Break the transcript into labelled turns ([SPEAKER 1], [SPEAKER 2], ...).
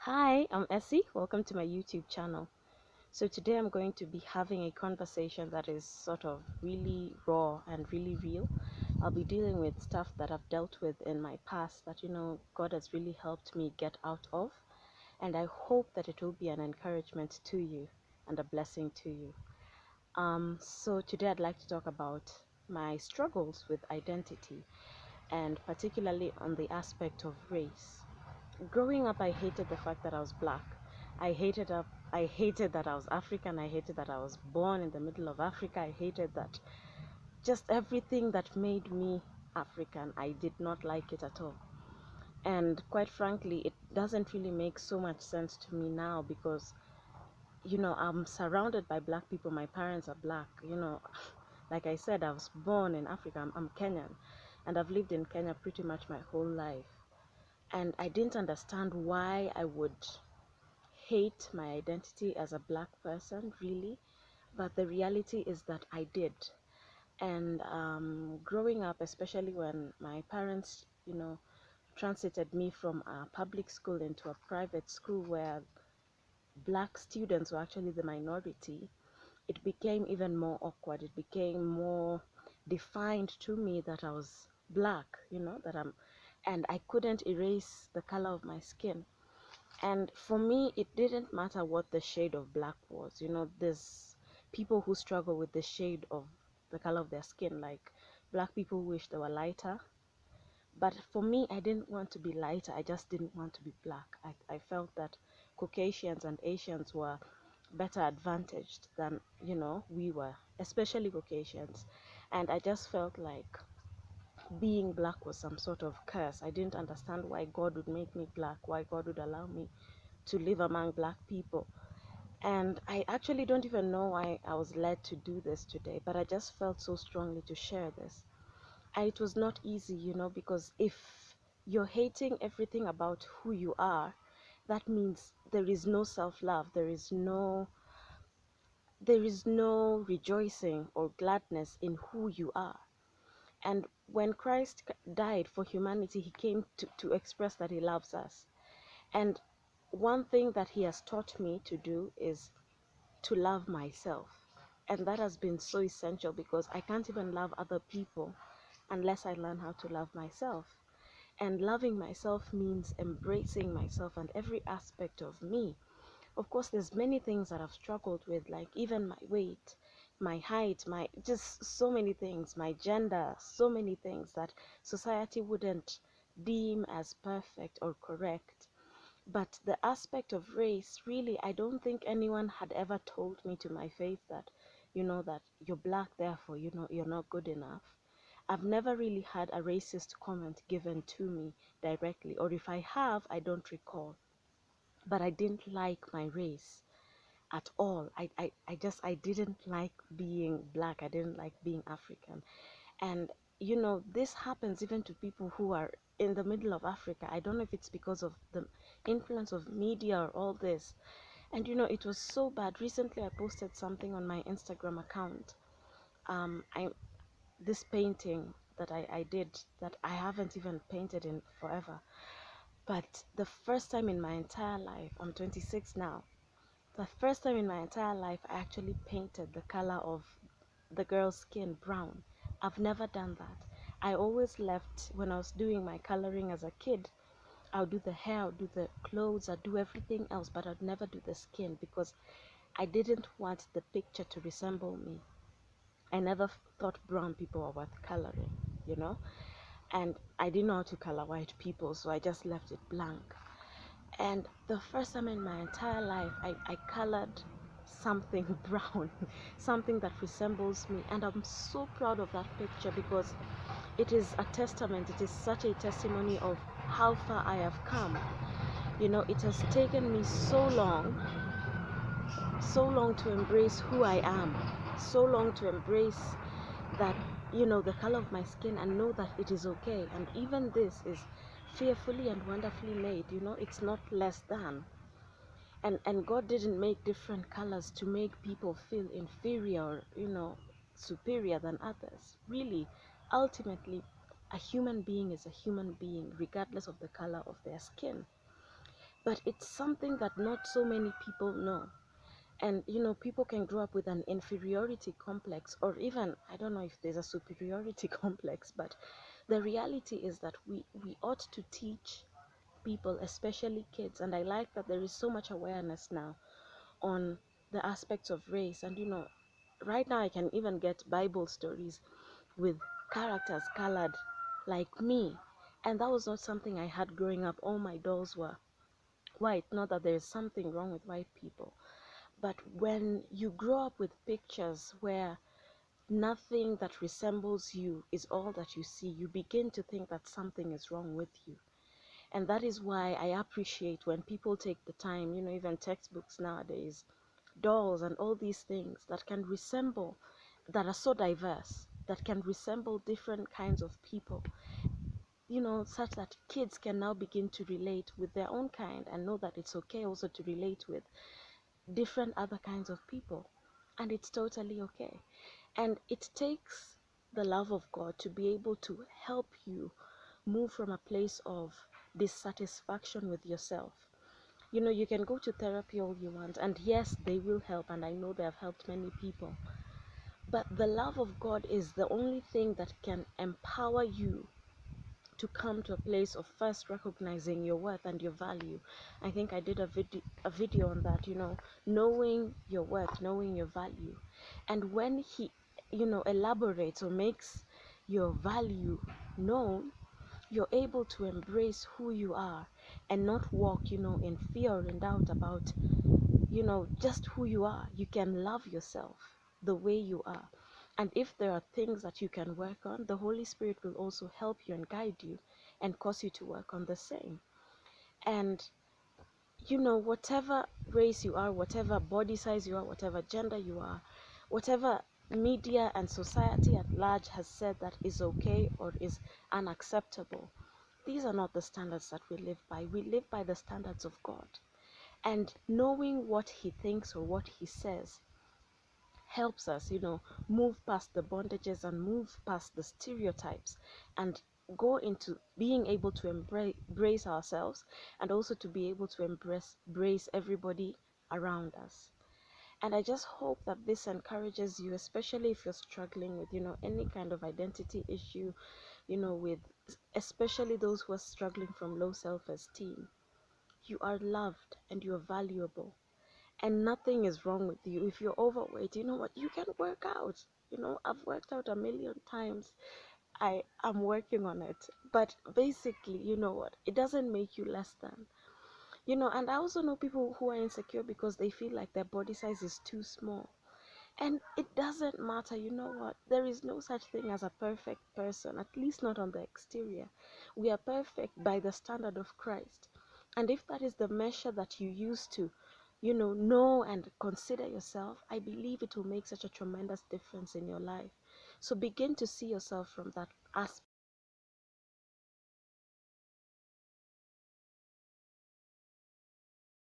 [SPEAKER 1] Hi, I'm Essie. Welcome to my YouTube channel. So today I'm going to be having a conversation that is sort of really raw and really real. I'll be dealing with stuff that I've dealt with in my past that, God has really helped me get out of. And I hope that it will be an encouragement to you and a blessing to you. So today I'd like to talk about my struggles with identity and particularly on the aspect of race. Growing up, I hated the fact that I was black. I hated that I was African. I hated that I was born in the middle of Africa. I hated that just everything that made me African. I did not like it at all. And quite frankly, it doesn't really make so much sense to me now because, I'm surrounded by black people. My parents are black. Like I said, I was born in Africa. I'm Kenyan, and I've lived in Kenya pretty much my whole life. And I didn't understand why I would hate my identity as a black person, really. But the reality is that I did. And growing up, especially when my parents, transited me from a public school into a private school where black students were actually the minority, it became even more awkward. It became more defined to me that I was black, and I couldn't erase the color of my skin. And for me, it didn't matter what the shade of black was. There's people who struggle with the shade of the color of their skin, like black people wish they were lighter. But for me, I didn't want to be lighter. I just didn't want to be black. I felt that Caucasians and Asians were better advantaged than, we were, especially Caucasians. And I just felt like being black was some sort of curse. I didn't understand why God would make me black, why God would allow me to live among black people. And I actually don't even know why I was led to do this today, but I just felt so strongly to share this. And it was not easy, because if you're hating everything about who you are, that means there is no self-love, there is no rejoicing or gladness in who you are. And when Christ died for humanity, he came to express that he loves us. And one thing that he has taught me to do is to love myself. And that has been so essential because I can't even love other people unless I learn how to love myself. And loving myself means embracing myself and every aspect of me. Of course, there's many things that I've struggled with, like even my weight, my height, my just so many things, my gender, so many things that society wouldn't deem as perfect or correct. But the aspect of race, really, I don't think anyone had ever told me to my face that, that you're black, therefore, you're not good enough. I've never really had a racist comment given to me directly, or if I have, I don't recall. But I didn't like my race at all. I didn't like being black. I didn't like being African. And, this happens even to people who are in the middle of Africa. I don't know if it's because of the influence of media or all this. And, it was so bad. Recently, I posted something on my Instagram account. I This painting that I did that I haven't even painted in forever. But the first time in my entire life, I'm 26 now, the first time in my entire life, I actually painted the color of the girl's skin brown. I've never done that. I always left, when I was doing my coloring as a kid, I'll do the hair, I'll do the clothes, I'll do everything else, but I'd never do the skin because I didn't want the picture to resemble me. I never thought brown people were worth coloring, you know? And I didn't know how to color white people, so I just left it blank. And the first time in my entire life, I colored something brown, something that resembles me. And I'm so proud of that picture because it is a testament, it is such a testimony of how far I have come. It has taken me so long to embrace who I am, so long to embrace that, the color of my skin and know that it is okay. And even this is fearfully and wonderfully made, it's not less than. And God didn't make different colors to make people feel inferior, superior than others. Really, ultimately, a human being is a human being, regardless of the color of their skin. but it's something that not so many people know. And people can grow up with an inferiority complex, or even, I don't know if there's a superiority complex, but the reality is that we ought to teach people, especially kids. And I like that there is so much awareness now on the aspects of race. And right now I can even get Bible stories with characters colored like me, and that was not something I had growing up. All my dolls were white. Not that there is something wrong with white people, but when you grow up with pictures where nothing that resembles you is all that you see, you begin to think that something is wrong with you. And that is why I appreciate when people take the time, even textbooks nowadays, dolls and all these things that can resemble, that are so diverse, that can resemble different kinds of people, such that kids can now begin to relate with their own kind and know that it's okay also to relate with different other kinds of people. And it's totally okay. And it takes the love of God to be able to help you move from a place of dissatisfaction with yourself. You can go to therapy all you want, and yes, they will help, and I know they have helped many people. But the love of God is the only thing that can empower you to come to a place of first recognizing your worth and your value. I think I did a video on that, knowing your worth, knowing your value. And when he, elaborates or makes your value known, you're able to embrace who you are and not walk, in fear or in doubt about, just who you are. You can love yourself the way you are. And if there are things that you can work on, the Holy Spirit will also help you and guide you and cause you to work on the same. And, whatever race you are, whatever body size you are, whatever gender you are, whatever media and society at large has said that is okay or is unacceptable, these are not the standards that we live by. We live by the standards of God. And knowing what He thinks or what He says helps us, move past the bondages and move past the stereotypes and go into being able to embrace ourselves, and also to be able to embrace everybody around us. And I just hope that this encourages you, especially if you're struggling with, any kind of identity issue, with especially those who are struggling from low self-esteem. You are loved and you are valuable, and nothing is wrong with you. If you're overweight, you know what, you can work out. I've worked out a million times. I am working on it, but basically, you know what, it doesn't make you less than. And I also know people who are insecure because they feel like their body size is too small. And it doesn't matter. You know what, there is no such thing as a perfect person, at least not on the exterior. We are perfect by the standard of Christ. And if that is the measure that you use to, know and consider yourself, I believe it will make such a tremendous difference in your life. So begin to see yourself from that aspect.